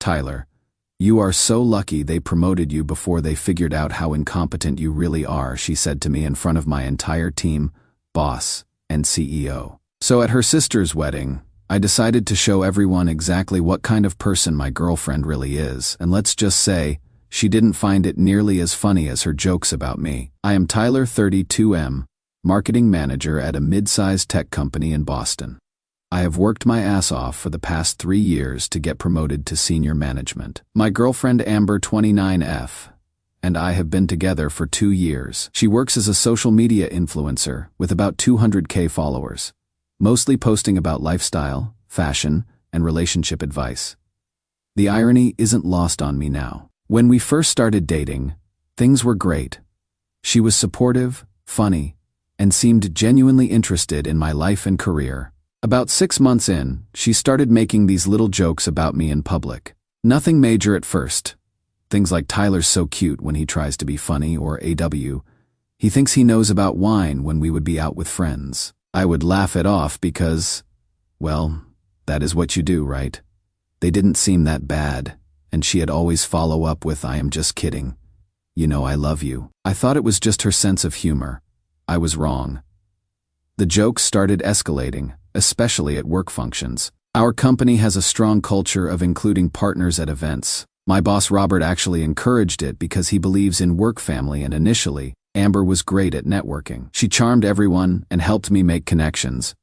Tyler, you are so lucky they promoted you before they figured out how incompetent you really are, she said to me in front of my entire team, boss, and CEO. So at her sister's wedding, I decided to show everyone exactly what kind of person my girlfriend really is, and let's just say, she didn't find it nearly as funny as her jokes about me. I am Tyler 32M, marketing manager at a mid-sized tech company in Boston. I have worked my ass off for the past 3 years to get promoted to senior management. My girlfriend Amber 29F and I have been together for 2 years. She works as a social media influencer with about 200K followers, mostly posting about lifestyle, fashion, and relationship advice. The irony isn't lost on me now. When we first started dating, things were great. She was supportive, funny, and seemed genuinely interested in my life and career. About 6 months in, she started making these little jokes about me in public. Nothing major at first. Things like Tyler's so cute when he tries to be funny, or AW, he thinks he knows about wine when we would be out with friends. I would laugh it off because, well, that is what you do, right? They didn't seem that bad, and she'd always follow up with, I am just kidding. You know I love you. I thought it was just her sense of humor. I was wrong. The jokes started escalating, especially at work functions. Our company has a strong culture of including partners at events. My boss Robert actually encouraged it because he believes in work family, and initially, Amber was great at networking. She charmed everyone and helped me make connections,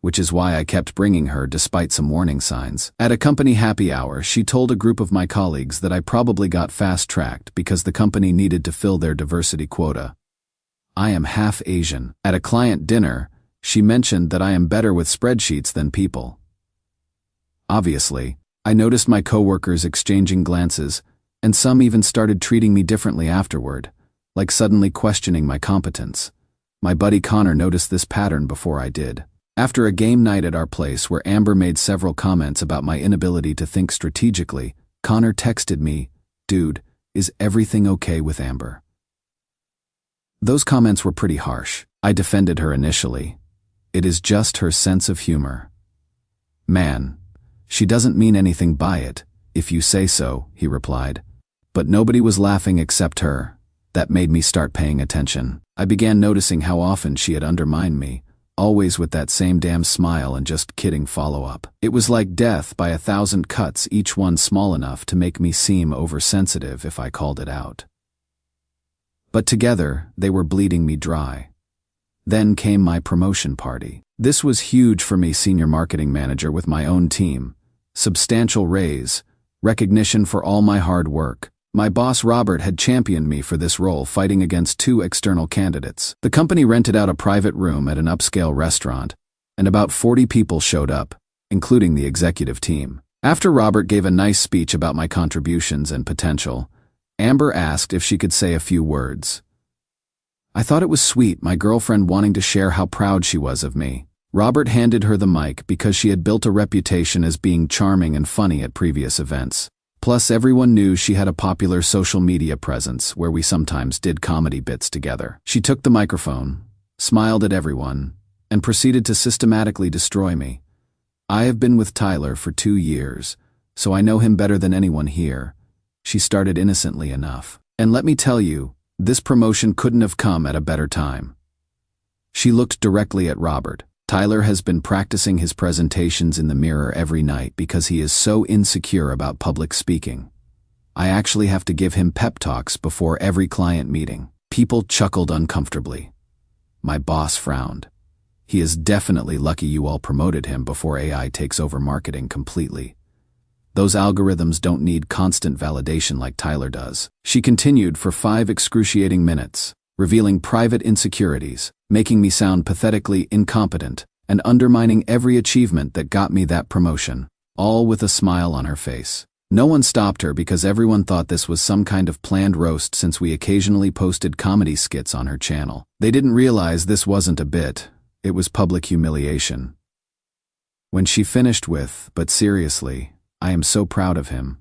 which is why I kept bringing her despite some warning signs. At a company happy hour, she told a group of my colleagues that I probably got fast-tracked because the company needed to fill their diversity quota. I am half Asian. At a client dinner, she mentioned that I am better with spreadsheets than people. Obviously, I noticed my coworkers exchanging glances, and some even started treating me differently afterward, like suddenly questioning my competence. My buddy Connor noticed this pattern before I did. After a game night at our place where Amber made several comments about my inability to think strategically, Connor texted me, "Dude, is everything okay with Amber?" Those comments were pretty harsh. I defended her initially. It is just her sense of humor. Man, she doesn't mean anything by it, if you say so, he replied. But nobody was laughing except her. That made me start paying attention. I began noticing how often she had undermined me, always with that same damn smile and just kidding follow-up. It was like death by 1,000 cuts, each one small enough to make me seem oversensitive if I called it out. But together, they were bleeding me dry. Then came my promotion party. This was huge for me, senior marketing manager with my own team. Substantial raise, recognition for all my hard work. My boss Robert had championed me for this role, fighting against 2 external candidates. The company rented out a private room at an upscale restaurant, and about 40 people showed up, including the executive team. After Robert gave a nice speech about my contributions and potential, Amber asked if she could say a few words. I thought it was sweet, my girlfriend wanting to share how proud she was of me. Robert handed her the mic because she had built a reputation as being charming and funny at previous events. Plus, everyone knew she had a popular social media presence where we sometimes did comedy bits together. She took the microphone, smiled at everyone, and proceeded to systematically destroy me. I have been with Tyler for 2 years, so I know him better than anyone here. She started innocently enough. And let me tell you, this promotion couldn't have come at a better time. She looked directly at Robert. Tyler has been practicing his presentations in the mirror every night because he is so insecure about public speaking. I actually have to give him pep talks before every client meeting. People chuckled uncomfortably. My boss frowned. He is definitely lucky you all promoted him before AI takes over marketing completely. Those algorithms don't need constant validation like Tyler does. She continued for 5 excruciating minutes, revealing private insecurities, making me sound pathetically incompetent, and undermining every achievement that got me that promotion, all with a smile on her face. No one stopped her because everyone thought this was some kind of planned roast since we occasionally posted comedy skits on her channel. They didn't realize this wasn't a bit, it was public humiliation. When she finished with, "But seriously, I am so proud of him,"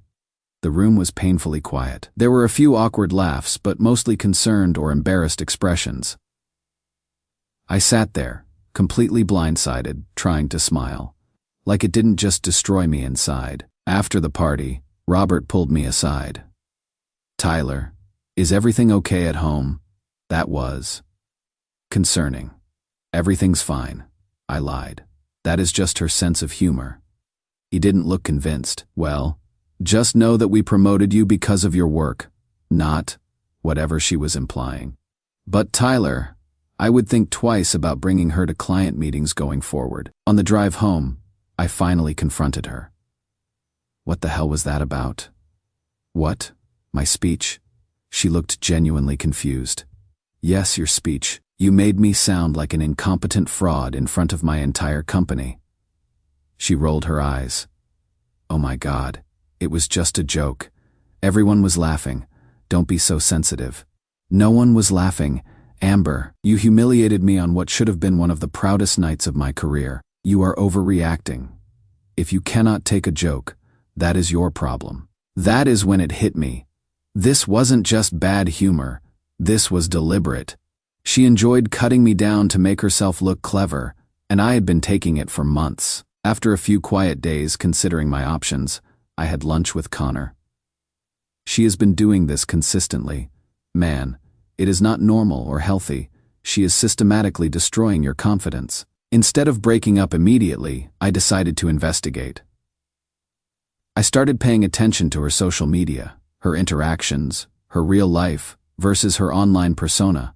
the room was painfully quiet. There were a few awkward laughs, but mostly concerned or embarrassed expressions. I sat there, completely blindsided, trying to smile. Like it didn't just destroy me inside. After the party, Robert pulled me aside. "Tyler, is everything okay at home?" That was concerning. "Everything's fine," I lied. "That is just her sense of humor." He didn't look convinced. "Well, just know that we promoted you because of your work, not whatever she was implying." "But Tyler, I would think twice about bringing her to client meetings going forward." On the drive home, I finally confronted her. "What the hell was that about?" "What? My speech?" She looked genuinely confused. "Yes, your speech. You made me sound like an incompetent fraud in front of my entire company." She rolled her eyes. "Oh my God, it was just a joke. Everyone was laughing. Don't be so sensitive." "No one was laughing. Amber, you humiliated me on what should have been one of the proudest nights of my career. You are overreacting. If you cannot take a joke, that is your problem." That is when it hit me. This wasn't just bad humor. This was deliberate. She enjoyed cutting me down to make herself look clever, and I had been taking it for months. After a few quiet days considering my options, I had lunch with Connor. "She has been doing this consistently. Man, it is not normal or healthy. She is systematically destroying your confidence." Instead of breaking up immediately, I decided to investigate. I started paying attention to her social media, her interactions, her real life versus her online persona.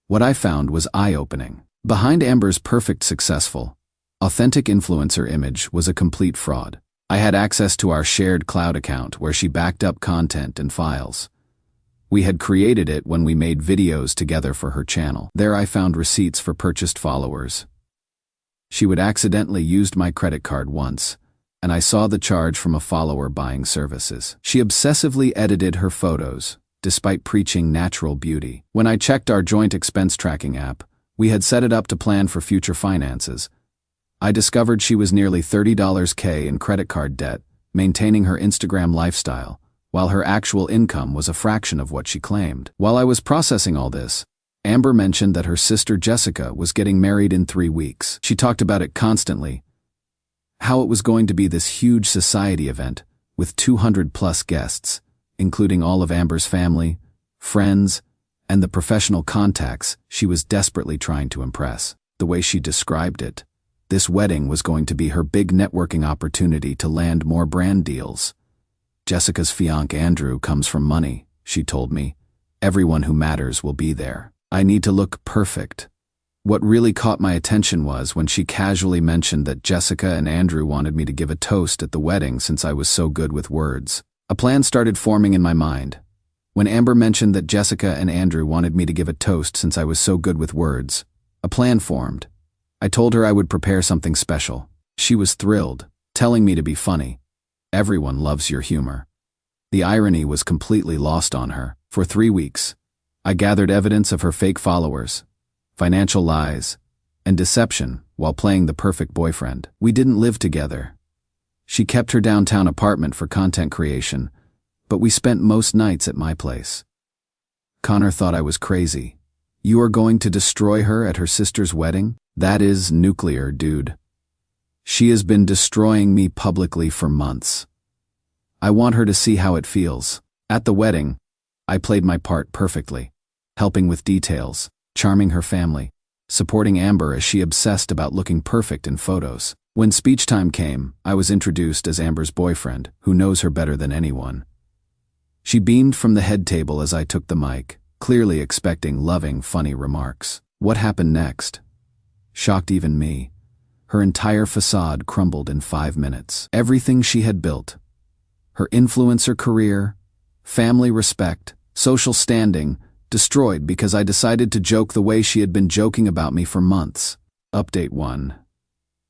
What I found was eye-opening. Behind Amber's perfect, successful, authentic influencer image was a complete fraud. I had access to our shared cloud account where she backed up content and files. We had created it when we made videos together for her channel. There I found receipts for purchased followers. She would accidentally used my credit card once, and I saw the charge from a follower buying services. She obsessively edited her photos, despite preaching natural beauty. When I checked our joint expense tracking app, we had set it up to plan for future finances. I discovered she was nearly $30,000 in credit card debt, maintaining her Instagram lifestyle, while her actual income was a fraction of what she claimed. While I was processing all this, Amber mentioned that her sister Jessica was getting married in 3 weeks. She talked about it constantly, how it was going to be this huge society event with 200+ guests, including all of Amber's family, friends, and the professional contacts she was desperately trying to impress. The way she described it, this wedding was going to be her big networking opportunity to land more brand deals. "Jessica's fiancé Andrew comes from money," she told me. "Everyone who matters will be there. I need to look perfect." What really caught my attention was when she casually mentioned that Jessica and Andrew wanted me to give a toast at the wedding since I was so good with words. A plan started forming in my mind. When Amber mentioned that Jessica and Andrew wanted me to give a toast since I was so good with words, a plan formed. I told her I would prepare something special. She was thrilled, telling me to be funny. Everyone loves your humor. The irony was completely lost on her. For 3 weeks, I gathered evidence of her fake followers, financial lies, and deception while playing the perfect boyfriend. We didn't live together. She kept her downtown apartment for content creation, but we spent most nights at my place. Connor thought I was crazy. "You are going to destroy her at her sister's wedding? That is nuclear, dude. She has been destroying me publicly for months. I want her to see how it feels." At the wedding, I played my part perfectly, helping with details, charming her family, supporting Amber as she obsessed about looking perfect in photos. When speech time came, I was introduced as Amber's boyfriend, who knows her better than anyone. She beamed from the head table as I took the mic, clearly expecting loving, funny remarks. What happened next shocked even me. Her entire facade crumbled in 5 minutes. Everything she had built, her influencer career, family respect, social standing, destroyed because I decided to joke the way she had been joking about me for months. Update 1.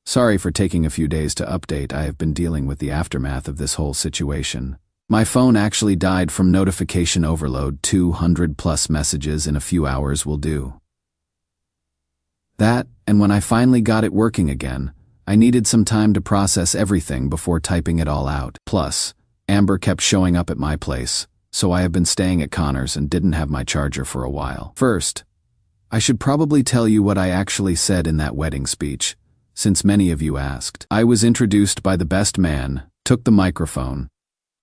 Sorry for taking a few days to update. I have been dealing with the aftermath of this whole situation. My phone actually died from notification overload. 200+ messages in a few hours will do. That, and when I finally got it working again, I needed some time to process everything before typing it all out. Plus, Amber kept showing up at my place, so I have been staying at Connor's and didn't have my charger for a while. First, I should probably tell you what I actually said in that wedding speech, since many of you asked. I was introduced by the best man, took the microphone,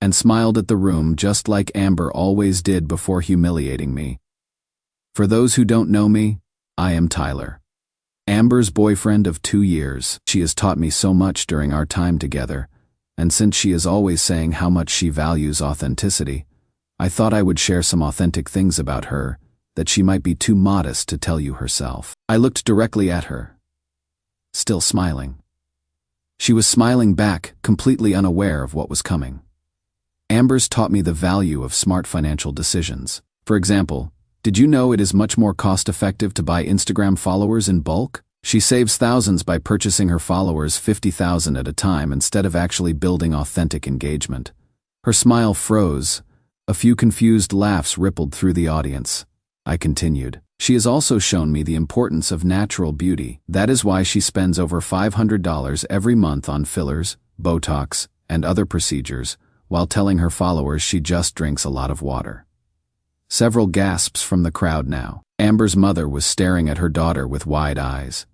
and smiled at the room just like Amber always did before humiliating me. For those who don't know me, I am Tyler, Amber's boyfriend of 2 years. She has taught me so much during our time together, and since she is always saying how much she values authenticity, I thought I would share some authentic things about her that she might be too modest to tell you herself. I looked directly at her, still smiling. She was smiling back, completely unaware of what was coming. Amber's taught me the value of smart financial decisions. For example, did you know it is much more cost-effective to buy Instagram followers in bulk? She saves thousands by purchasing her followers 50,000 at a time instead of actually building authentic engagement. Her smile froze. A few confused laughs rippled through the audience. I continued. She has also shown me the importance of natural beauty. That is why she spends over $500 every month on fillers, Botox, and other procedures, while telling her followers she just drinks a lot of water. Several gasps from the crowd now. Amber's mother was staring at her daughter with wide eyes.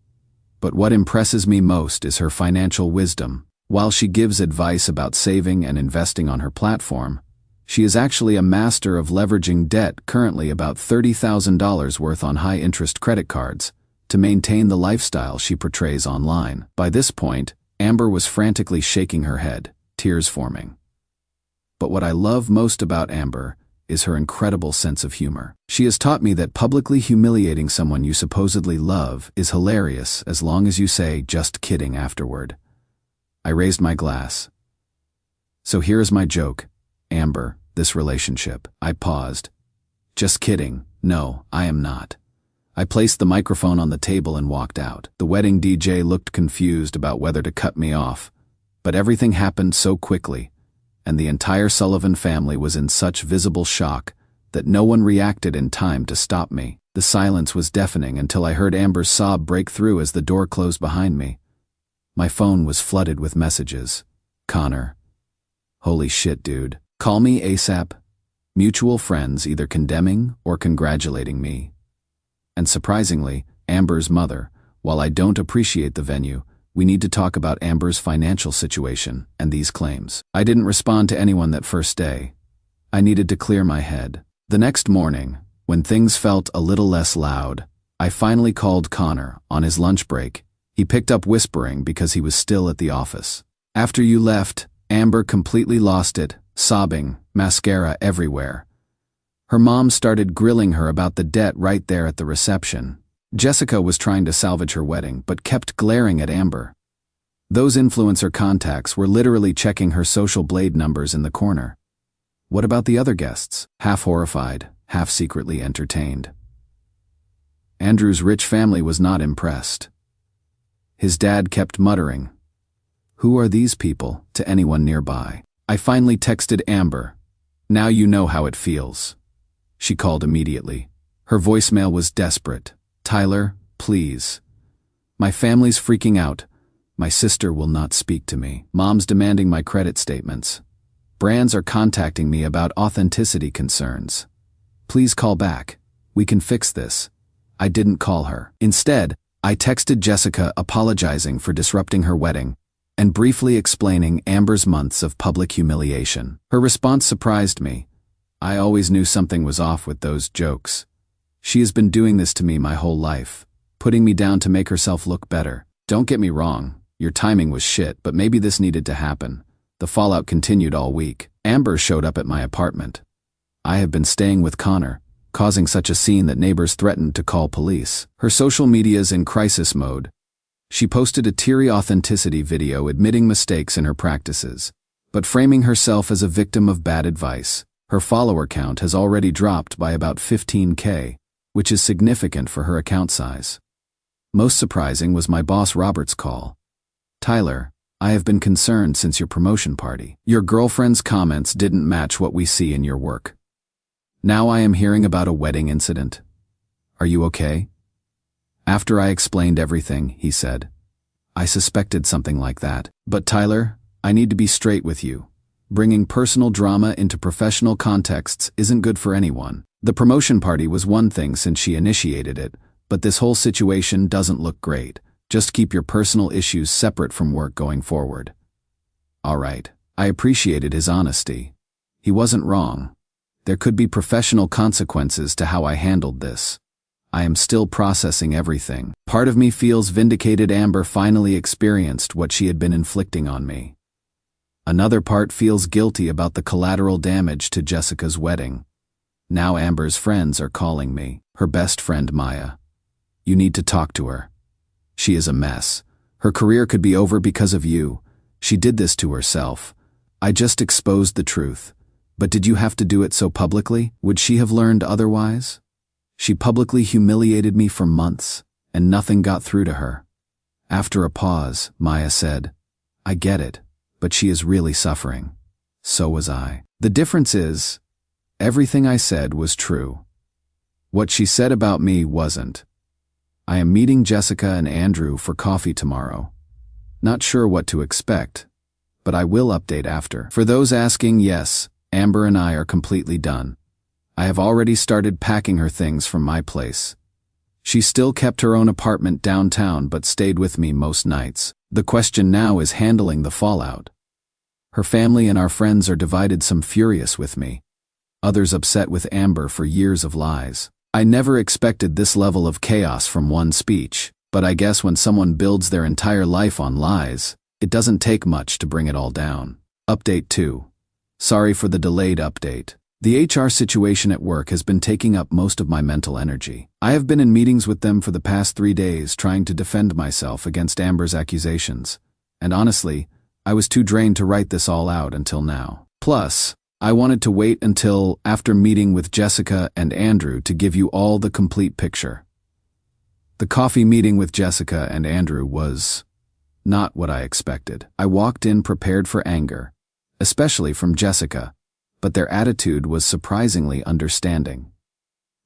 But what impresses me most is her financial wisdom. While she gives advice about saving and investing on her platform, she is actually a master of leveraging debt, currently about $30,000 worth on high-interest credit cards, to maintain the lifestyle she portrays online. By this point, Amber was frantically shaking her head, tears forming. But what I love most about Amber is her incredible sense of humor. She has taught me that publicly humiliating someone you supposedly love is hilarious as long as you say, "just kidding," afterward. I raised my glass. So here is my joke, Amber, this relationship. I paused. Just kidding. No, I am not. I placed the microphone on the table and walked out. The wedding DJ looked confused about whether to cut me off, but everything happened so quickly, and the entire Sullivan family was in such visible shock that no one reacted in time to stop me. The silence was deafening until I heard Amber's sob break through as the door closed behind me. My phone was flooded with messages. Connor. Holy shit, dude. Call me ASAP. Mutual friends either condemning or congratulating me. And surprisingly, Amber's mother. While I don't appreciate the venue, we need to talk about Amber's financial situation and these claims. I didn't respond to anyone that first day. I needed to clear my head. The next morning, when things felt a little less loud, I finally called Connor on his lunch break. He picked up whispering because he was still at the office. After you left, Amber completely lost it, sobbing, mascara everywhere. Her mom started grilling her about the debt right there at the reception. Jessica was trying to salvage her wedding but kept glaring at Amber. Those influencer contacts were literally checking her social blade numbers in the corner. What about the other guests? Half horrified, half secretly entertained. Andrew's rich family was not impressed. His dad kept muttering, "Who are these people?" to anyone nearby. I finally texted Amber. "Now you know how it feels." She called immediately. Her voicemail was desperate. "Tyler, please. My family's freaking out. My sister will not speak to me. Mom's demanding my credit statements. Brands are contacting me about authenticity concerns. Please call back. We can fix this." I didn't call her. Instead, I texted Jessica apologizing for disrupting her wedding and briefly explaining Amber's months of public humiliation. Her response surprised me. I always knew something was off with those jokes. She has been doing this to me my whole life, putting me down to make herself look better. Don't get me wrong, your timing was shit, but maybe this needed to happen. The fallout continued all week. Amber showed up at my apartment. I have been staying with Connor, causing such a scene that neighbors threatened to call police. Her social media's in crisis mode. She posted a teary authenticity video admitting mistakes in her practices, but framing herself as a victim of bad advice. Her follower count has already dropped by about 15K, which is significant for her account size. Most surprising was my boss Robert's call. "Tyler, I have been concerned since your promotion party. Your girlfriend's comments didn't match what we see in your work. Now I am hearing about a wedding incident. Are you okay?" After I explained everything, he said, "I suspected something like that. But Tyler, I need to be straight with you. Bringing personal drama into professional contexts isn't good for anyone. The promotion party was one thing since she initiated it, but this whole situation doesn't look great. Just keep your personal issues separate from work going forward." All right. I appreciated his honesty. He wasn't wrong. There could be professional consequences to how I handled this. I am still processing everything. Part of me feels vindicated. Amber finally experienced what she had been inflicting on me. Another part feels guilty about the collateral damage to Jessica's wedding. Now Amber's friends are calling me. Her best friend Maya. You need to talk to her. She is a mess. Her career could be over because of you. She did this to herself. I just exposed the truth. But did you have to do it so publicly? Would she have learned otherwise? She publicly humiliated me for months, and nothing got through to her. After a pause, Maya said, I get it, but she is really suffering. So was I. The difference is, everything I said was true. What she said about me wasn't. I am meeting Jessica and Andrew for coffee tomorrow. Not sure what to expect, but I will update after. For those asking, yes, Amber and I are completely done. I have already started packing her things from my place. She still kept her own apartment downtown but stayed with me most nights. The question now is handling the fallout. Her family and our friends are divided, some furious with me. Others upset with Amber for years of lies. I never expected this level of chaos from one speech, but I guess when someone builds their entire life on lies, it doesn't take much to bring it all down. Update 2. Sorry for the delayed update. The HR situation at work has been taking up most of my mental energy. I have been in meetings with them for the past 3 days trying to defend myself against Amber's accusations. And honestly, I was too drained to write this all out until now. Plus, I wanted to wait until after meeting with Jessica and Andrew to give you all the complete picture. The coffee meeting with Jessica and Andrew was not what I expected. I walked in prepared for anger, especially from Jessica, but their attitude was surprisingly understanding.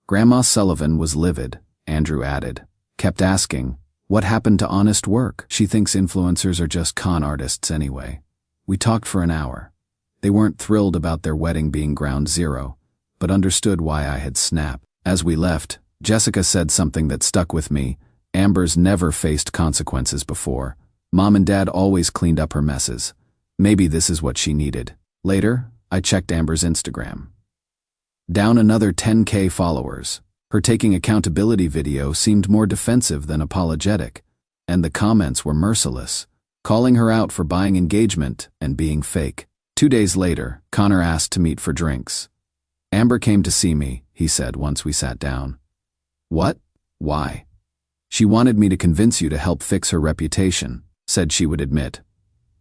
Grandma Sullivan was livid, Andrew added, kept asking, what happened to honest work? She thinks influencers are just con artists anyway. We talked for an hour. They weren't thrilled about their wedding being ground zero, but understood why I had snapped. As we left, Jessica said something that stuck with me. Amber's never faced consequences before. Mom and Dad always cleaned up her messes. Maybe this is what she needed. Later, I checked Amber's Instagram. Down another 10K followers. Her taking accountability video seemed more defensive than apologetic, and the comments were merciless, calling her out for buying engagement and being fake. 2 days later, Connor asked to meet for drinks. Amber came to see me, he said once we sat down. What? Why? She wanted me to convince you to help fix her reputation, said she would admit.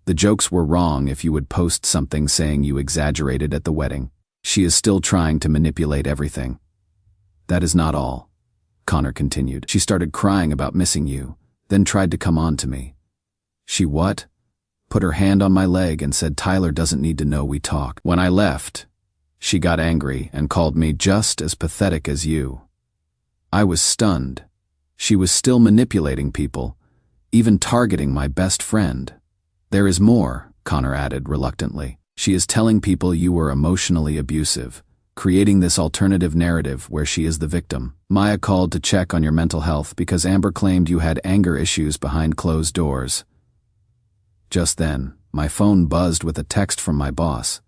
The jokes were wrong if you would post something saying you exaggerated at the wedding. She is still trying to manipulate everything. That is not all, Connor continued. She started crying about missing you, then tried to come on to me. She what? Put her hand on my leg and said Tyler doesn't need to know we talk. When I left, she got angry and called me just as pathetic as you. I was stunned. She was still manipulating people, even targeting my best friend. There is more, Connor added reluctantly. She is telling people you were emotionally abusive, creating this alternative narrative where she is the victim. Maya called to check on your mental health because Amber claimed you had anger issues behind closed doors. Just then, my phone buzzed with a text from my boss.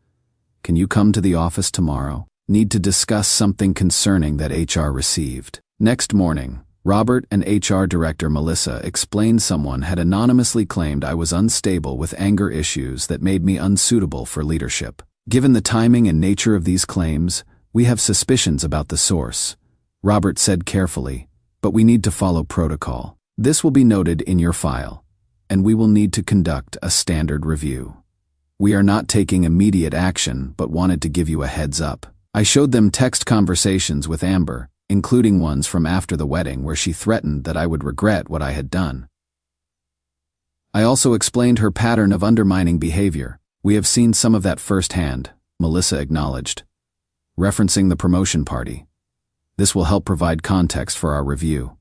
Can you come to the office tomorrow? Need to discuss something concerning that HR received. Next morning, Robert and HR Director Melissa explained someone had anonymously claimed I was unstable with anger issues that made me unsuitable for leadership. Given the timing and nature of these claims, we have suspicions about the source, Robert said carefully, but we need to follow protocol. This will be noted in your file, and we will need to conduct a standard review. We are not taking immediate action, but wanted to give you a heads up. I showed them text conversations with Amber, including ones from after the wedding where she threatened that I would regret what I had done. I also explained her pattern of undermining behavior. We have seen some of that firsthand, Melissa acknowledged, referencing the promotion party. This will help provide context for our review.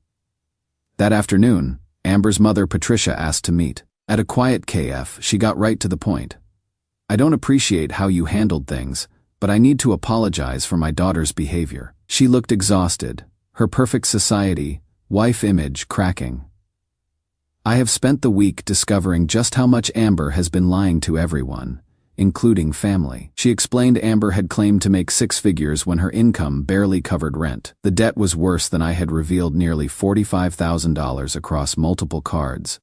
That afternoon, Amber's mother Patricia asked to meet. At a quiet KF, she got right to the point. I don't appreciate how you handled things, but I need to apologize for my daughter's behavior. She looked exhausted, her perfect society, wife image cracking. I have spent the week discovering just how much Amber has been lying to everyone, including family. She explained Amber had claimed to make six figures when her income barely covered rent. The debt was worse than I had revealed, nearly $45,000 across multiple cards,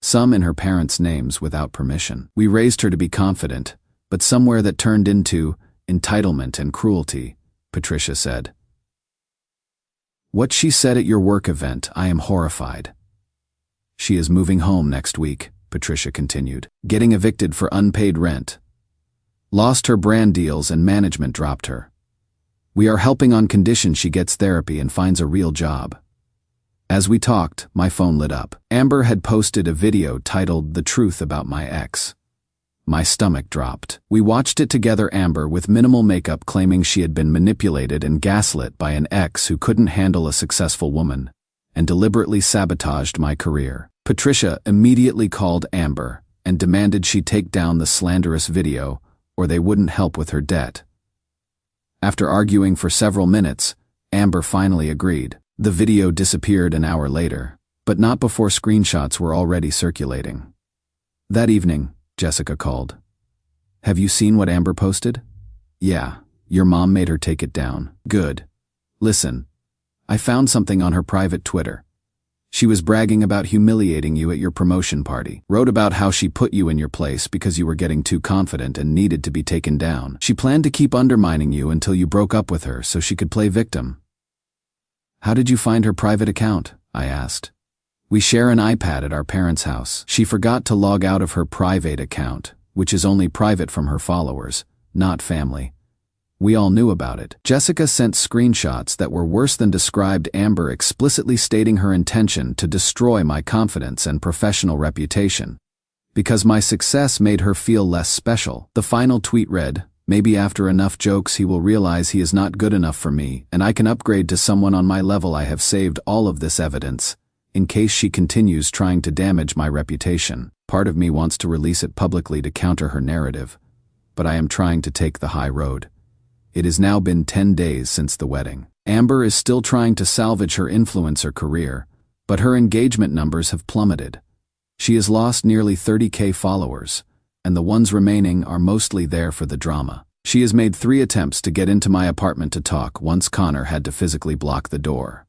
some in her parents' names without permission. We raised her to be confident, but somewhere that turned into entitlement and cruelty, Patricia said. What she said at your work event, I am horrified. She is moving home next week, Patricia continued, getting evicted for unpaid rent. Lost her brand deals and management dropped her. We are helping on condition she gets therapy and finds a real job. As we talked, my phone lit up. Amber had posted a video titled "The Truth About My Ex." My stomach dropped. We watched it together, Amber with minimal makeup claiming she had been manipulated and gaslit by an ex who couldn't handle a successful woman and deliberately sabotaged my career. Patricia immediately called Amber and demanded she take down the slanderous video or they wouldn't help with her debt. After arguing for several minutes, Amber finally agreed. The video disappeared an hour later, but not before screenshots were already circulating. That evening, Jessica called. Have you seen what Amber posted? Yeah, your mom made her take it down. Good. Listen, I found something on her private Twitter. She was bragging about humiliating you at your promotion party. Wrote about how she put you in your place because you were getting too confident and needed to be taken down. She planned to keep undermining you until you broke up with her so she could play victim. How did you find her private account? I asked. We share an iPad at our parents' house. She forgot to log out of her private account, which is only private from her followers, not family. We all knew about it. Jessica sent screenshots that were worse than described, Amber explicitly stating her intention to destroy my confidence and professional reputation. Because my success made her feel less special. The final tweet read, "Maybe after enough jokes he will realize he is not good enough for me and I can upgrade to someone on my level. I have saved all of this evidence, in case she continues trying to damage my reputation. Part of me wants to release it publicly to counter her narrative, but I am trying to take the high road. It has now been 10 days since the wedding. Amber is still trying to salvage her influencer career, but her engagement numbers have plummeted. She has lost nearly 30K followers, and the ones remaining are mostly there for the drama. She has made 3 attempts to get into my apartment to talk once Connor had to physically block the door.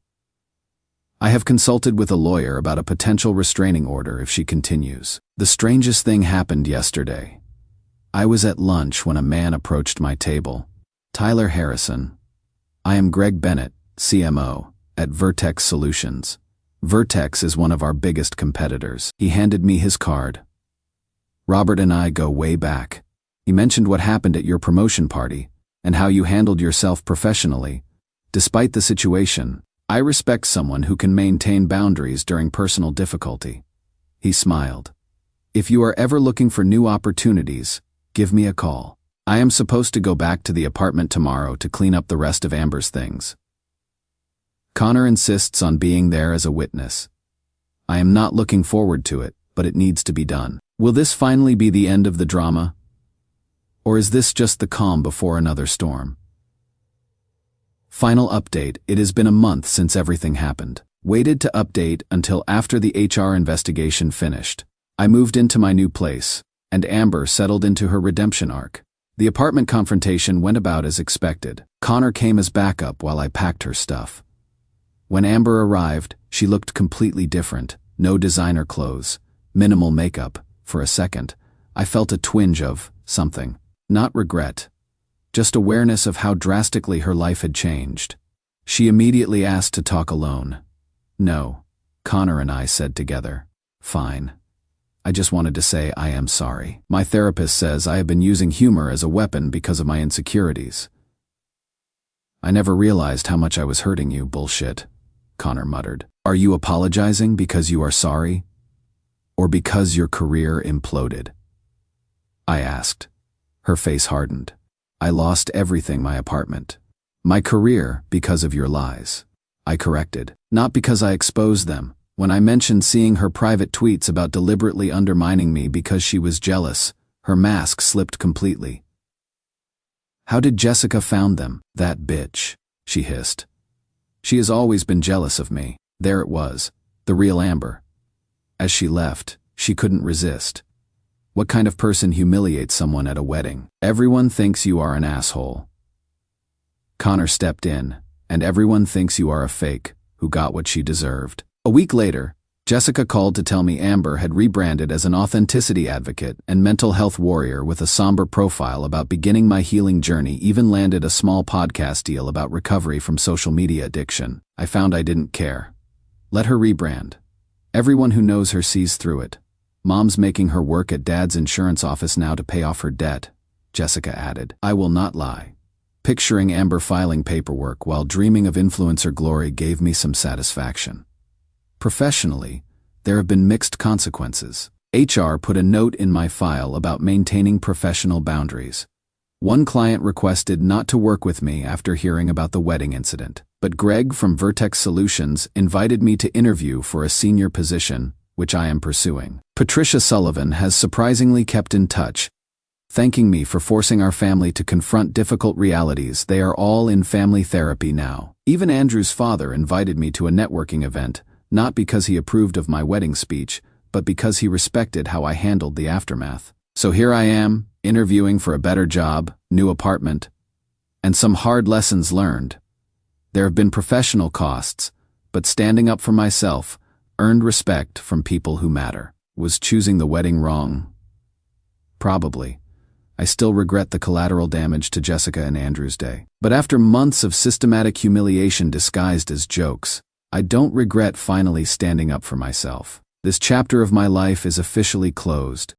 I have consulted with a lawyer about a potential restraining order if she continues. The strangest thing happened yesterday. I was at lunch when a man approached my table. Tyler Harrison. I am Greg Bennett, CMO, at Vertex Solutions. Vertex is one of our biggest competitors. He handed me his card. Robert and I go way back. He mentioned what happened at your promotion party and how you handled yourself professionally. Despite the situation, I respect someone who can maintain boundaries during personal difficulty. He smiled. If you are ever looking for new opportunities, give me a call. I am supposed to go back to the apartment tomorrow to clean up the rest of Amber's things. Connor insists on being there as a witness. I am not looking forward to it, but it needs to be done. Will this finally be the end of the drama? Or is this just the calm before another storm? Final update: it has been a month since everything happened. Waited to update until after the HR investigation finished. I moved into my new place, and Amber settled into her redemption arc. The apartment confrontation went about as expected. Connor came as backup while I packed her stuff. When Amber arrived, she looked completely different. No designer clothes, minimal makeup. For a second, I felt a twinge of something. Not regret, just awareness of how drastically her life had changed. She immediately asked to talk alone. No, Connor and I said together. Fine. I just wanted to say I am sorry. My therapist says I have been using humor as a weapon because of my insecurities. I never realized how much I was hurting you, bullshit, Connor muttered. Are you apologizing because you are sorry? Or because your career imploded? I asked. Her face hardened. I lost everything: my apartment, my career, because of your lies. I corrected. Not because I exposed them. When I mentioned seeing her private tweets about deliberately undermining me because she was jealous, her mask slipped completely. How did Jessica found them? That bitch, she hissed. She has always been jealous of me. There it was, the real Amber. As she left, she couldn't resist. What kind of person humiliates someone at a wedding? Everyone thinks you are an asshole. Connor stepped in, and everyone thinks you are a fake who got what she deserved. A week later, Jessica called to tell me Amber had rebranded as an authenticity advocate and mental health warrior with a somber profile about beginning my healing journey, even landed a small podcast deal about recovery from social media addiction. I found I didn't care. Let her rebrand. Everyone who knows her sees through it. Mom's making her work at Dad's insurance office now to pay off her debt, Jessica added. I will not lie. Picturing Amber filing paperwork while dreaming of influencer glory gave me some satisfaction. Professionally, there have been mixed consequences. HR put a note in my file about maintaining professional boundaries. One client requested not to work with me after hearing about the wedding incident, but Greg from Vertex Solutions invited me to interview for a senior position, which I am pursuing. Patricia Sullivan has surprisingly kept in touch, thanking me for forcing our family to confront difficult realities. They are all in family therapy now. Even Andrew's father invited me to a networking event, not because he approved of my wedding speech, but because he respected how I handled the aftermath. So here I am, interviewing for a better job, new apartment, and some hard lessons learned. There have been professional costs, but standing up for myself earned respect from people who matter. Was choosing the wedding wrong? Probably. I still regret the collateral damage to Jessica and Andrew's day. But after months of systematic humiliation disguised as jokes, I don't regret finally standing up for myself. This chapter of my life is officially closed.